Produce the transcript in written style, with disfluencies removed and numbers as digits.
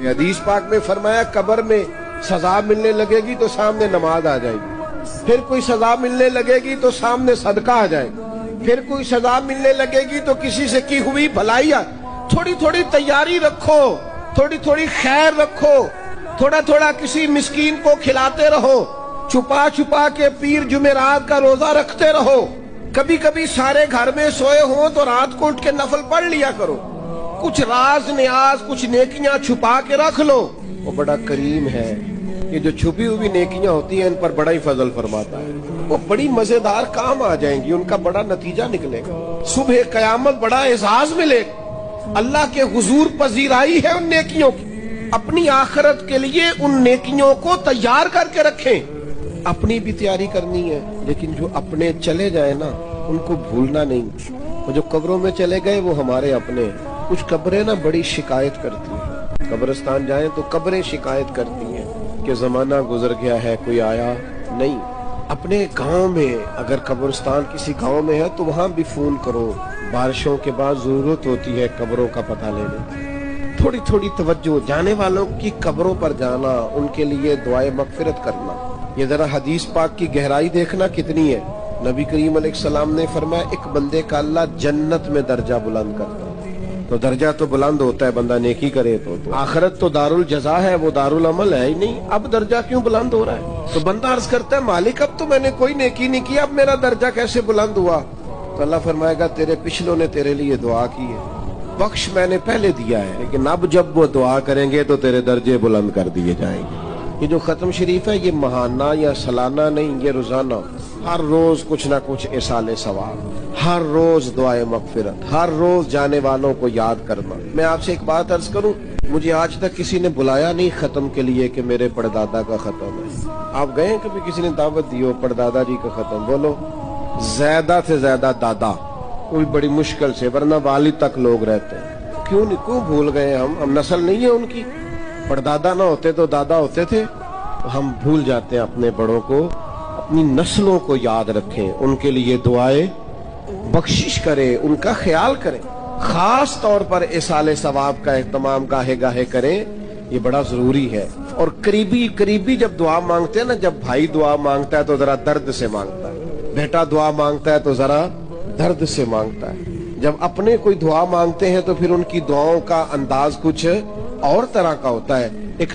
حدیث پاک میں فرمایا قبر میں سزا ملنے لگے گی تو سامنے نماز آ جائے گی، پھر کوئی سزا ملنے لگے گی تو سامنے صدقہ آ جائے گا، پھر کوئی سزا ملنے لگے گی تو کسی سے کی ہوئی بھلائی تھوڑی تھوڑی تیاری رکھو، تھوڑی تھوڑی خیر رکھو، تھوڑا تھوڑا کسی مسکین کو کھلاتے رہو، چھپا چھپا کے پیر جمعرات کا روزہ رکھتے رہو، کبھی کبھی سارے گھر میں سوئے ہوں تو رات کو اٹھ کے نفل پڑھ لیا کرو، کچھ راز نیاز کچھ نیکیاں چھپا کے رکھ لو۔ وہ بڑا کریم ہے، یہ جو چھپی ہوئی نیکیاں ہوتی ہیں ان پر بڑا ہی فضل فرماتا ہے، وہ بڑی مزیدار کام آ جائیں گی، ان کا بڑا نتیجہ نکلے گا، صبح قیامت بڑا اعزاز ملے گا، اللہ کے حضور پذیرائی ہے ان نیکیوں کی۔ اپنی آخرت کے لیے ان نیکیوں کو تیار کر کے رکھیں، اپنی بھی تیاری کرنی ہے، لیکن جو اپنے چلے جائیں نا ان کو بھولنا نہیں، وہ جو قبروں میں چلے گئے وہ ہمارے اپنے۔ کچھ قبریں نا بڑی شکایت کرتی ہیں، قبرستان جائیں تو قبریں شکایت کرتی ہیں کہ زمانہ گزر گیا ہے کوئی آیا نہیں۔ اپنے گاؤں میں اگر قبرستان کسی گاؤں میں ہے تو وہاں بھی فون کرو، بارشوں کے بعد ضرورت ہوتی ہے قبروں کا پتہ لینے کی۔ تھوڑی تھوڑی توجہ، جانے والوں کی قبروں پر جانا، ان کے لیے دعائے مغفرت کرنا۔ یہ ذرا حدیث پاک کی گہرائی دیکھنا کتنی ہے۔ نبی کریم علیہ السلام نے فرمایا ایک بندے کا اللہ جنت میں درجہ بلند کرتا ہے، تو درجہ تو بلند ہوتا ہے بندہ نیکی کرے تو آخرت تو دار الجزا ہے، وہ دار العمل ہے ہی نہیں، اب درجہ کیوں بلند ہو رہا ہے؟ تو بندہ عرض کرتا ہے مالک اب تو میں نے کوئی نیکی نہیں کی، اب میرا درجہ کیسے بلند ہوا؟ تو اللہ فرمائے گا تیرے پچھلوں نے تیرے لیے دعا کی ہے، بخش میں نے پہلے دیا ہے، لیکن اب جب وہ دعا کریں گے تو تیرے درجے بلند کر دیے جائیں گے۔ یہ جو ختم شریف ہے یہ ماہانہ یا سالانہ نہیں، یہ روزانہ، ہر روز کچھ نہ کچھ اصال ثواب، ہر روز دعائے مغفرت، ہر روز جانے والوں کو یاد کرنا۔ میں آپ سے ایک بات عرض کروں، مجھے آج تک کسی نے بلایا نہیں ختم کے لیے کہ میرے پردادا کا ختم ہے۔ آپ گئے کبھی کسی نے دعوت دی ہو پردادا جی کا ختم؟ بولو زیادہ سے زیادہ دادا، کوئی بڑی مشکل سے، ورنہ والد تک لوگ رہتے ہیں۔ کیوں بھول گئے ہم نسل نہیں ہے ان کی؟ پردادا نہ ہوتے تو دادا ہوتے تھے، ہم بھول جاتے ہیں اپنے بڑوں کو۔ اپنی نسلوں کو یاد رکھیں، ان کے لیے دعائیں بخشش کریں، ان کا خیال کریں، خاص طور پر اصال ثواب کا اہتمام گاہے گاہے کریں، یہ بڑا ضروری ہے۔ اور قریبی جب دعا مانگتے ہیں نا، جب بھائی دعا مانگتا ہے تو ذرا درد سے مانگتا ہے، بیٹا دعا مانگتا ہے تو ذرا درد سے مانگتا ہے، جب اپنے کوئی دعا مانگتے ہیں تو پھر ان کی دعاؤں کا انداز کچھ اور طرح کا ہوتا ہے۔ ایک